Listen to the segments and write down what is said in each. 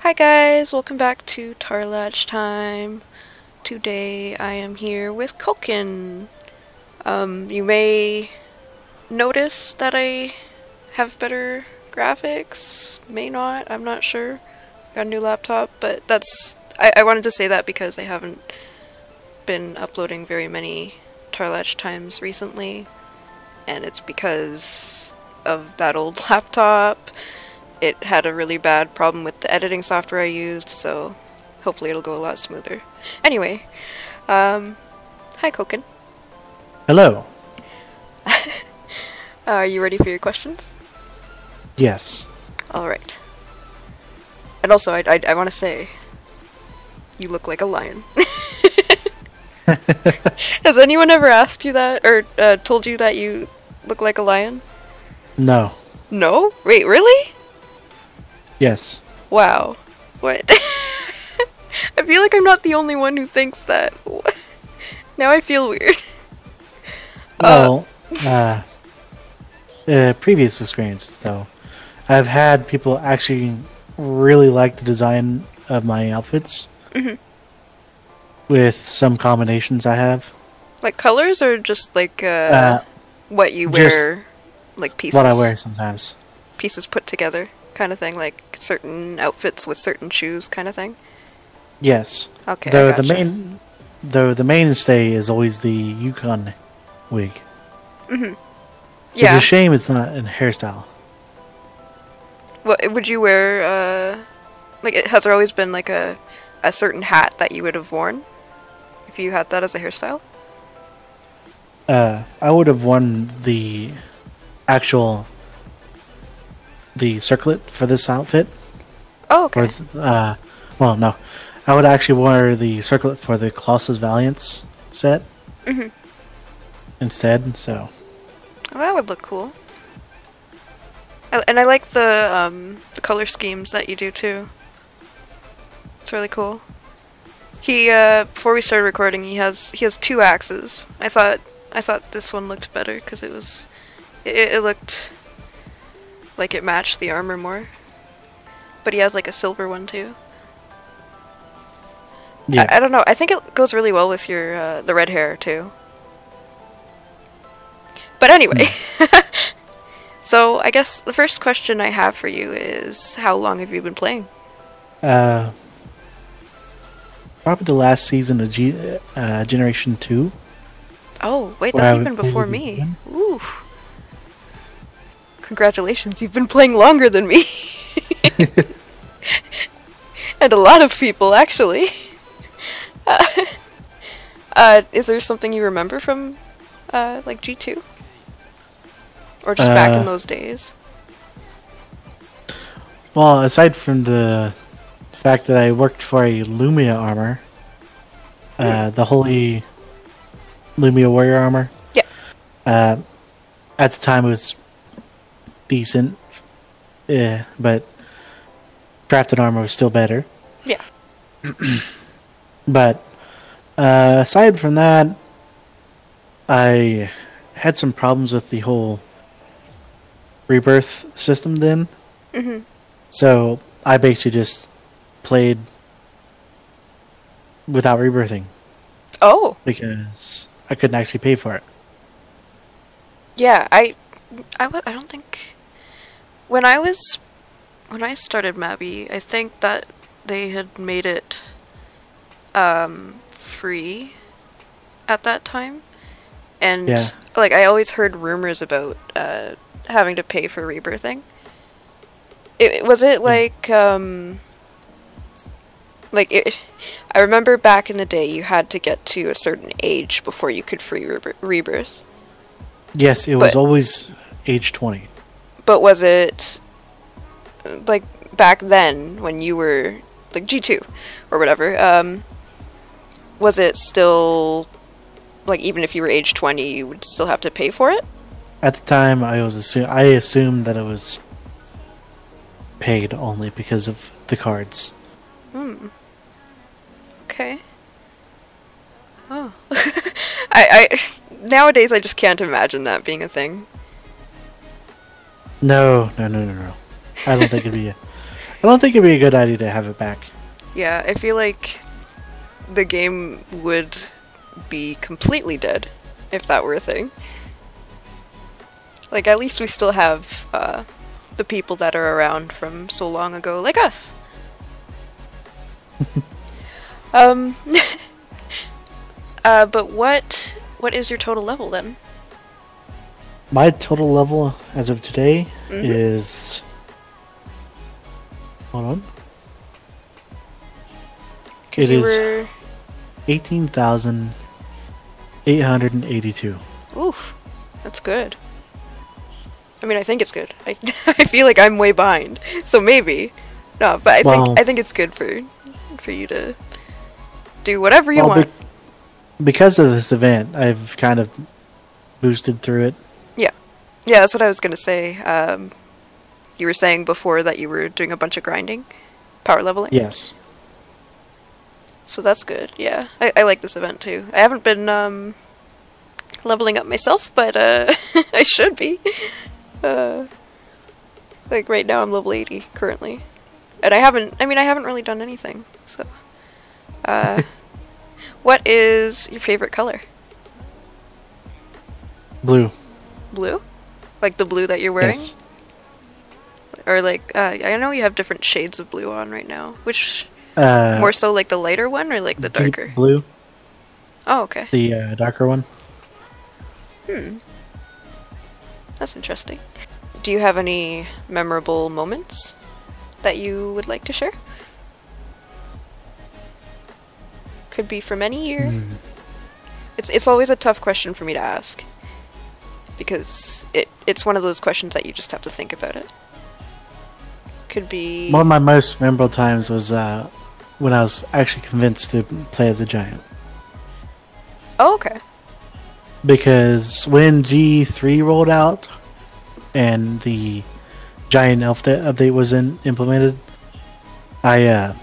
Hi guys, welcome back to Tarlach Time. Today I am here with Koken. You may notice that I have better graphics, may not, I'm not sure. Got a new laptop, but I wanted to say that because I haven't been uploading very many Tarlach Times recently, and it's because of that old laptop. It had a really bad problem with the editing software I used, so hopefully it'll go a lot smoother. Anyway, hi Koken. Hello. Are you ready for your questions? Yes. Alright. And also, I want to say, you look like a lion. Has anyone ever asked you that, or told you that you look like a lion? No. No? Wait, really? Yes. Wow. What? I feel like I'm not the only one who thinks that. Now I feel weird. Well, previous experiences, though, I've had people actually really like the design of my outfits. Mm-hmm. With some combinations I have. Like colors, or just like what you wear, like pieces? What I wear sometimes. Pieces put together, kind of thing, like certain outfits with certain shoes, kind of thing. Yes. Okay. Though I gotcha. the mainstay is always the Yukon wig. Mm-hmm. It's Yeah. a shame it's not in hairstyle. What would you wear? Has there always been like a certain hat that you would have worn if you had that as a hairstyle? I would have worn the circlet for this outfit. Oh, okay. Well, no. I would actually wear the circlet for the Colossus Valiance set instead, so. Well, that would look cool. And I like the color schemes that you do too. It's really cool. He before we started recording, he has two axes. I thought this one looked better because it looked like it matched the armor more. But he has like a silver one too. Yeah. I don't know. I think it goes really well with your the red hair too. But anyway, so I guess the first question I have for you is, how long have you been playing? Probably the last season of Generation 2. Oh, wait, that's even before me. Ooh. Congratulations, you've been playing longer than me. And a lot of people, actually. Is there something you remember from, like, G2? Or just back in those days? Well, aside from the fact that I worked for a Lumia armor, the Holy Lumia Warrior armor. Yeah. At the time it was decent, but crafted armor was still better. Yeah. But aside from that, I had some problems with the whole Rebirth system then. Mm-hmm. So I basically just played without rebirthing. Oh. Because I couldn't actually pay for it. Yeah, I don't think... When I started Mabby, I think that they had made it free at that time. And, yeah. Like, I always heard rumors about having to pay for rebirthing. Was it like, I remember back in the day you had to get to a certain age before you could free rebirth. Yes, it was always age 20. But was it, like, back then, when you were, like, G2, or whatever, was it still, like, even if you were age 20, you would still have to pay for it? At the time, I assumed that it was paid only because of the cards. Hmm. Okay. Oh. I nowadays I just can't imagine that being a thing. No. I don't think it'd be I don't think it'd be a good idea to have it back. Yeah, I feel like the game would be completely dead if that were a thing. Like, at least we still have the people that are around from so long ago, like us. But what is your total level then? My total level as of today is... Hold on. It is 18,882. Oof, that's good. I mean, I think it's good. I feel like I'm way behind, so maybe. No, but I think it's good for you to do whatever you want. Because of this event, I've kind of boosted through it. Yeah, that's what I was gonna say. You were saying before that you were doing a bunch of grinding, power leveling. Yes. So that's good. Yeah, I like this event too. I haven't been leveling up myself, but I should be. Like right now, I'm level 80 currently, and I haven't really done anything. So, what is your favorite color? Blue. Blue? Like the blue that you're wearing? Yes. Or like, I know you have different shades of blue on right now. Which, more so like the lighter one or like the darker? Deep blue. Oh, okay. The darker one. That's interesting. Do you have any memorable moments that you would like to share? Could be from any year. It's always a tough question for me to ask. Because it's one of those questions that you just have to think about it. Could be... One of my most memorable times was when I was actually convinced to play as a giant. Oh, okay. Because when G3 rolled out and the giant elf update was implemented, I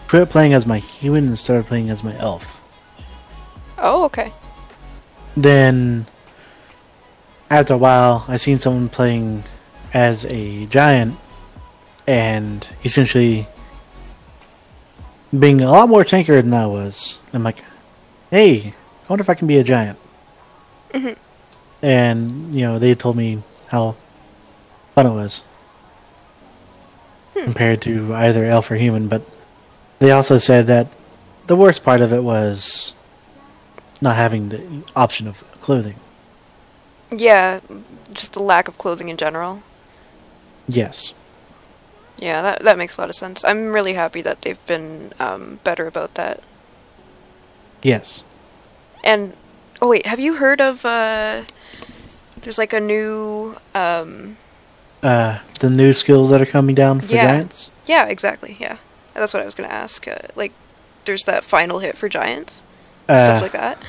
quit playing as my human and started playing as my elf. Oh, okay. Then, after a while, I seen someone playing as a giant and essentially being a lot more tankier than I was. I'm like, hey, I wonder if I can be a giant. And, you know, they told me how fun it was compared to either elf or human, but they also said that the worst part of it was not having the option of clothing. Yeah, just the lack of clothing in general. Yes. Yeah, that makes a lot of sense. I'm really happy that they've been better about that. Yes. And, oh wait, have you heard of, there's like a new, The new skills that are coming down for giants? Yeah, exactly, yeah. That's what I was gonna ask. Like, there's that final hit for giants? Stuff like that?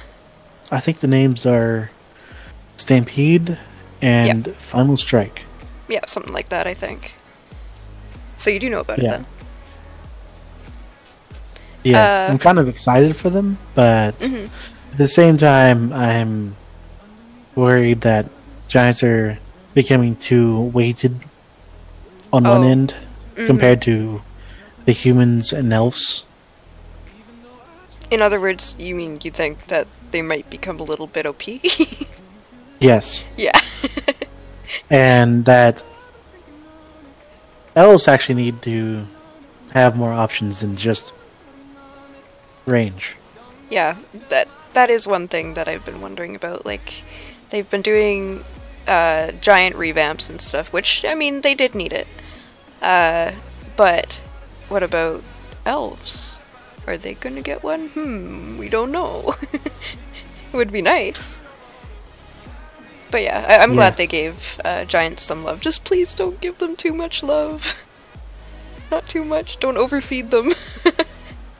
I think the names are Stampede and Final Strike. Yeah, something like that, I think. So you do know about it then? Yeah, I'm kind of excited for them, but at the same time, I'm worried that giants are becoming too weighted on one end compared to the humans and elves. In other words, you mean you think that they might become a little bit OP? Yes. Yeah. And that elves actually need to have more options than just range. Yeah, that is one thing that I've been wondering about. Like, they've been doing giant revamps and stuff, which, I mean, they did need it. But what about elves? Are they gonna get one? We don't know. It would be nice. But yeah, I'm glad they gave giants some love. Just please don't give them too much love. Not too much. Don't overfeed them.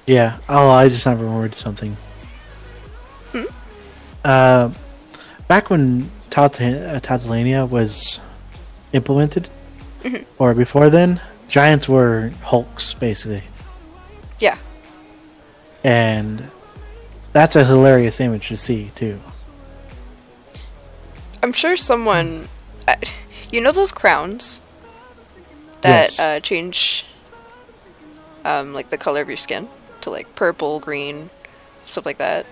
Yeah. Oh, I just never remembered something. Back when Tautolania was implemented, or before then, giants were hulks, basically. Yeah. And that's a hilarious image to see, too. I'm sure someone... you know those crowns? that Yes. change like the color of your skin to like purple, green, stuff like that.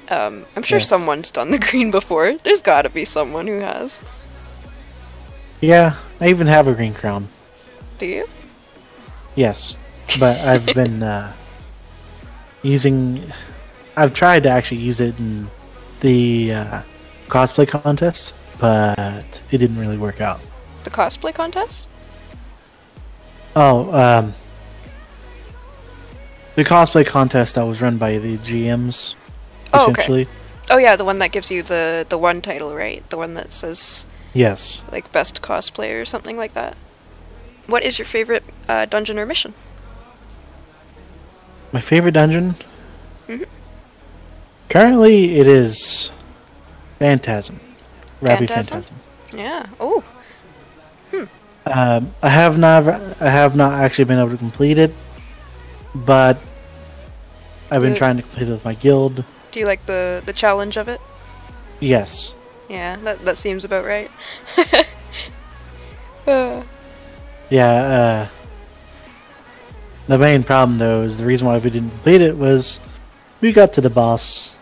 I'm sure Yes. someone's done the green before. There's gotta be someone who has. Yeah, I even have a green crown. Do you? Yes, but I've been using. I've tried to actually use it in the cosplay contest, but it didn't really work out. The cosplay contest? Oh, the cosplay contest that was run by the GMs, Oh, okay. essentially. Oh yeah, the one that gives you the one title, right? The one that says Yes. like best cosplayer or something like that. What is your favorite dungeon or mission? My favorite dungeon? Mhm. Currently, it is Phantasm. Rabbi Phantasm? Phantasm. Yeah. Oh. I have not actually been able to complete it, but I've been trying to complete it with my guild. Do you like the challenge of it? Yes. Yeah, that seems about right. Yeah, the main problem though is the reason why we didn't complete it was we got to the boss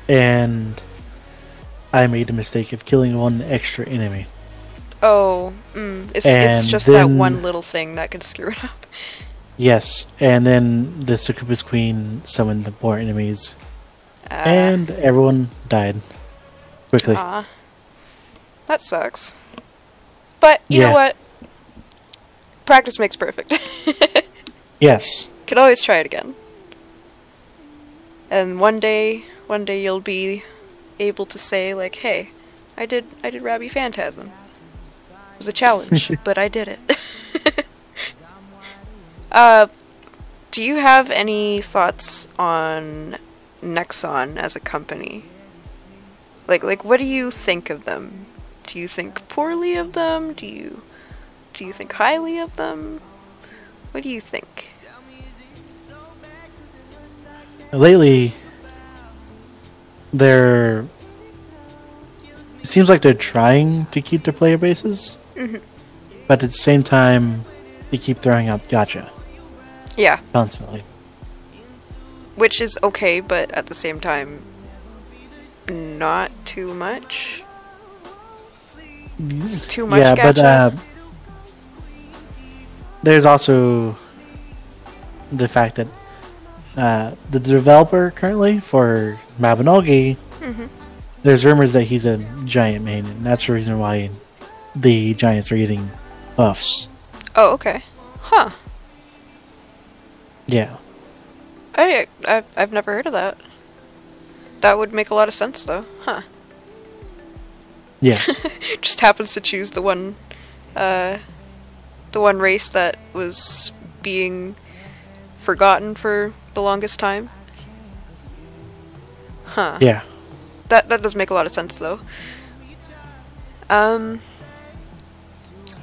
and I made the mistake of killing one extra enemy. Oh, it's And just that then- one little thing that could screw it up. Yes, and then the Succubus Queen summoned more enemies, and everyone died quickly. That sucks. But you know Yeah. what? Practice makes perfect. Yes. Could always try it again. And one day you'll be able to say like, "Hey, I did Rabbi Phantasm. It was a challenge, but I did it." Do you have any thoughts on Nexon as a company? Like what do you think of them? Do you think poorly of them? Do you think highly of them? What do you think? Lately, it seems like they're trying to keep their player bases, but at the same time, they keep throwing out gotcha Yeah, constantly. which is okay, but at the same time, not too much. It's too much Yeah, gacha. but there's also the fact that the developer currently for Mabinogi, there's rumors that he's a giant main, and that's the reason why the giants are getting buffs. Oh, okay. Huh. Yeah. I've never heard of that. That would make a lot of sense, though. Huh. Yes. Just happens to choose the one race that was being forgotten for the longest time. Huh. Yeah. That does make a lot of sense, though.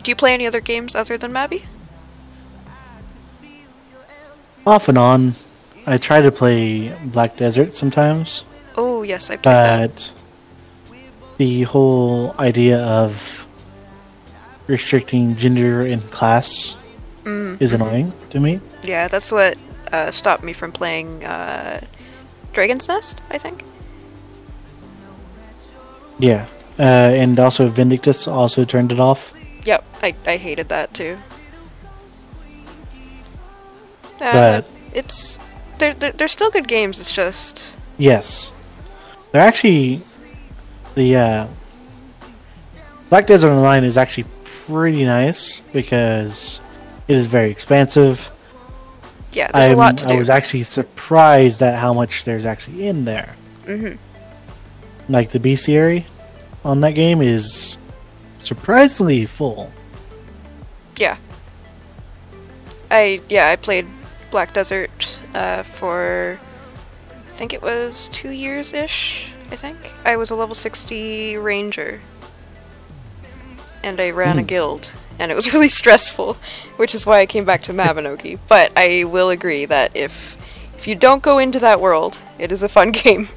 Do you play any other games other than Mabby? Off and on. I try to play Black Desert sometimes, Oh, yes, I played that. but the whole idea of restricting gender and class is annoying to me. Yeah, that's what stopped me from playing Dragon's Nest, I think. Yeah. And also Vindictus also turned it off. Yep, I hated that too. But- it's they're still good games. It's just Yes. They're actually... The Black Desert Online is actually pretty nice because it is very expansive. yeah, there's a lot to do. I was actually surprised at how much there's actually in there. Like the bestiary on that game is surprisingly full. Yeah. I played Black Desert for I think it was 2 years-ish, I think. I was a level 60 ranger. And I ran a guild. And it was really stressful, which is why I came back to Mabinogi. But I will agree that if you don't go into that world, it is a fun game.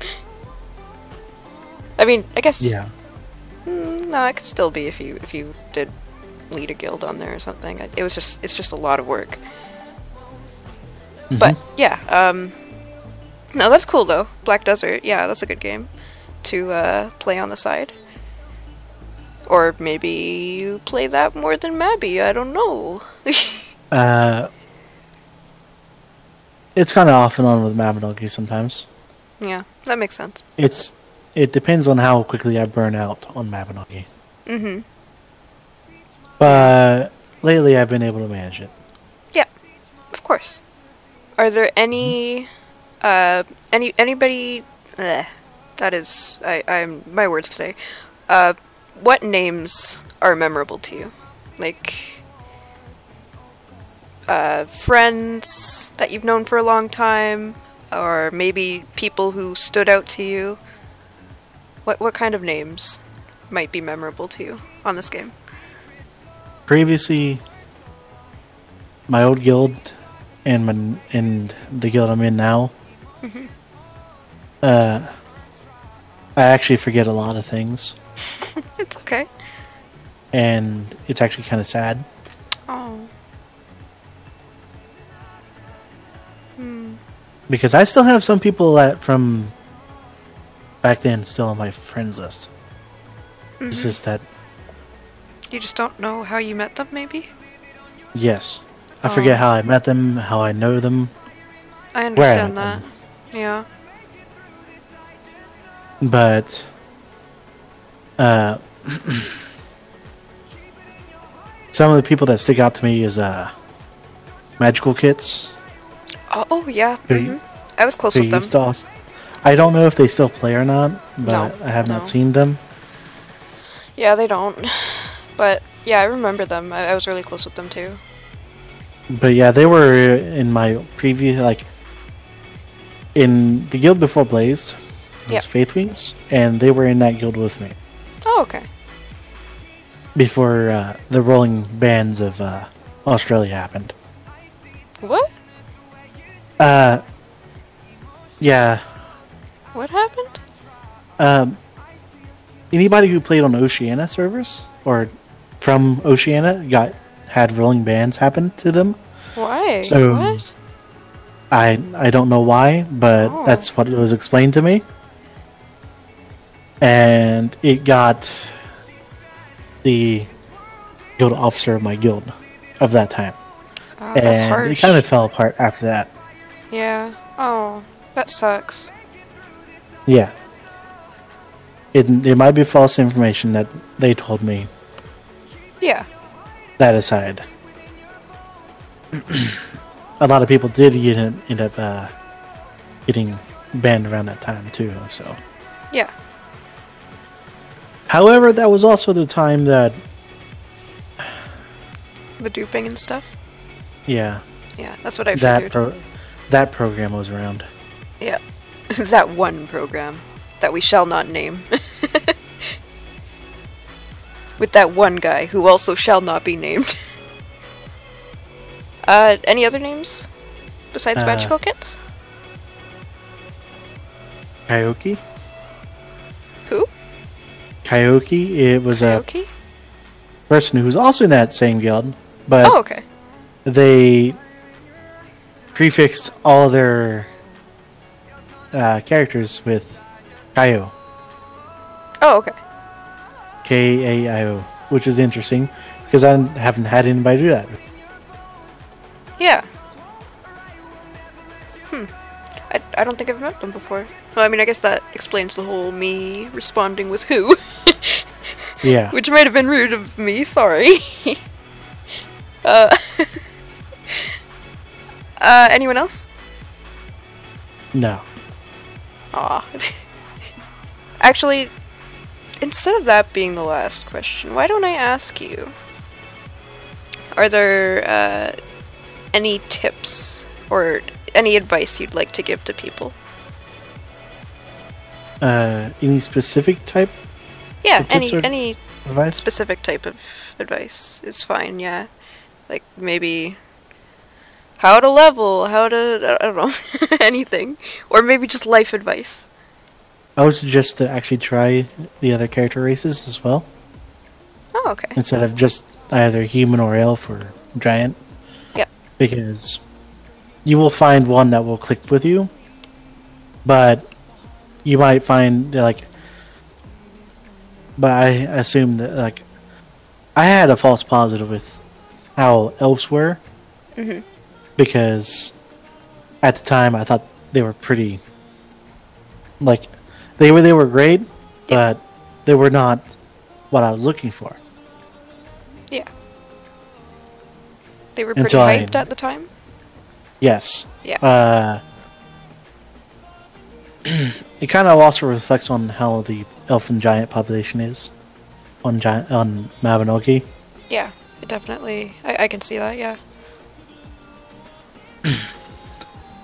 I mean, I guess Yeah. no, it could still be if you did lead a guild on there or something. It's just a lot of work. But yeah, no, that's cool though. Black Desert, yeah, that's a good game to play on the side. Or maybe you play that more than Mabby, I don't know. It's kind of off and on with Mabinogi sometimes. Yeah, that makes sense. It depends on how quickly I burn out on Mabinogi. Mm-hmm. But lately I've been able to manage it. Yeah, of course. Are there anybody? That is, I'm my words today. What names are memorable to you? Like, friends that you've known for a long time, or maybe people who stood out to you. What kind of names might be memorable to you on this game? Previously, my old guild and the guild I'm in now, I actually forget a lot of things. It's okay. And it's actually kind of sad. Oh. Because I still have some people that from back then still on my friends list. It's just that... You just don't know how you met them, maybe? Yes. I forget how I met them, how I know them. I understand that. Yeah. But... some of the people that stick out to me is Magical Kits. Oh yeah. I was close with them. I don't know if they still play or not, but I have not seen them. Yeah, they don't. But yeah, I remember them. I was really close with them too. But yeah, they were in my previous, like, in the guild before Blazed, it was Faith Wings, and they were in that guild with me. Oh, okay. Before the rolling bans of Australia happened. What? Yeah. What happened? Anybody who played on Oceania servers or from Oceania had rolling bans happen to them. Why? So what? I don't know why, but that's what it was explained to me. And it got the guild officer of my guild of that time. Oh, and that's harsh. it kind of fell apart after that. Yeah. Oh, that sucks. Yeah. It might be false information that they told me. Yeah. That aside. A lot of people did end up getting banned around that time too, so. Yeah. However, that was also the time that... The duping and stuff? Yeah. Yeah, that's what I figured. That program was around. Yeah. Is that one program that we shall not name. With that one guy who also shall not be named. Any other names besides Magical Kits? Kyoki? Who? Kyoki. It was Kyoki? a person who was also in that same guild, but okay. They prefixed all of their characters with Kyo. Oh, okay. K-A-I-O, which is interesting because I haven't had anybody do that. Yeah. I don't think I've met them before. Well, I mean, I guess that explains the whole me responding with who. Yeah. Which might have been rude of me, sorry. Anyone else? No. Aw. Actually, instead of that being the last question, why don't I ask you? Are there any tips or any advice you'd like to give to people? Any specific type? Yeah, any advice? specific type of advice is fine, yeah. Like, maybe how to level, how to, I don't know, anything. Or maybe just life advice. I would suggest to actually try the other character races as well. Oh, okay. Instead of just either human or elf or giant, Yep. because you will find one that will click with you, but you might find like. But I assume that like I had a false positive with how elves were, because at the time I thought they were pretty, like they were great, but they were not what I was looking for. Yeah. They were pretty Until hyped at the time. Yes. Yeah. It kind of also reflects on how the elf and giant population is on Mabinogi. Yeah, it definitely. I can see that, yeah.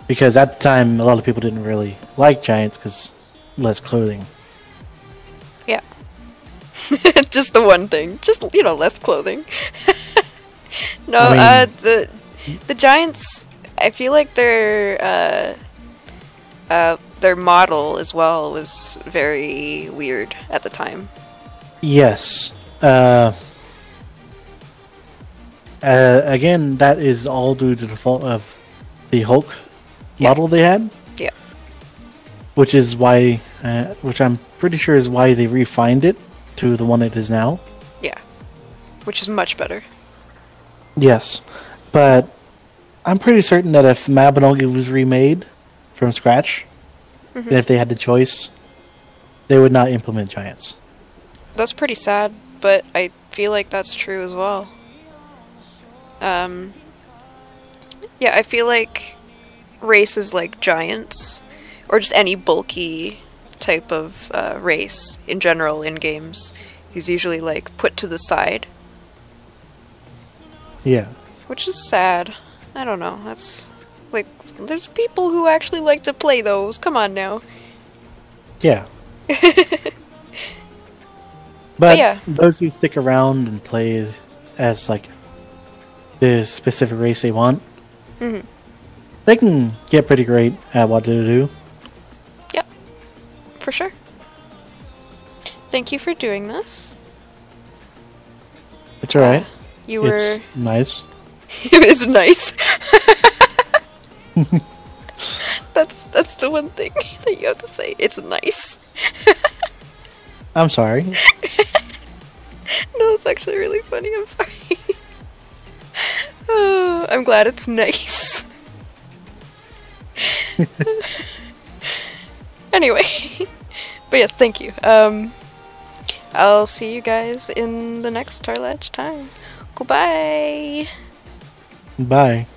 Because at the time, a lot of people didn't really like giants because less clothing. Yeah. Just the one thing. Just, less clothing. No, I mean, the giants, I feel like their model as well was very weird at the time. Yes. Again, that is all due to the fault of the Hulk model they had. Yeah. Which is why, which I'm pretty sure is why they refined it to the one it is now. Yeah. Which is much better. Yes. But I'm pretty certain that if Mabinogi was remade from scratch, and if they had the choice, they would not implement giants. That's pretty sad, but I feel like that's true as well. Yeah, I feel like races like giants, or just any bulky type of race in general in games, is usually like put to the side. Yeah. Which is sad. I don't know, that's... Like, there's people who actually like to play those. Come on now. Yeah. But yeah. Those who stick around and play as like the specific race they want, they can get pretty great at what they do. Yep. For sure. Thank you for doing this. It's alright. It's nice. It is nice. That's the one thing that you have to say. It's nice. I'm sorry. No, it's actually really funny. I'm sorry. Oh, I'm glad it's nice. Anyway, but yes, thank you. I'll see you guys in the next Tarlach Time. Goodbye. Bye.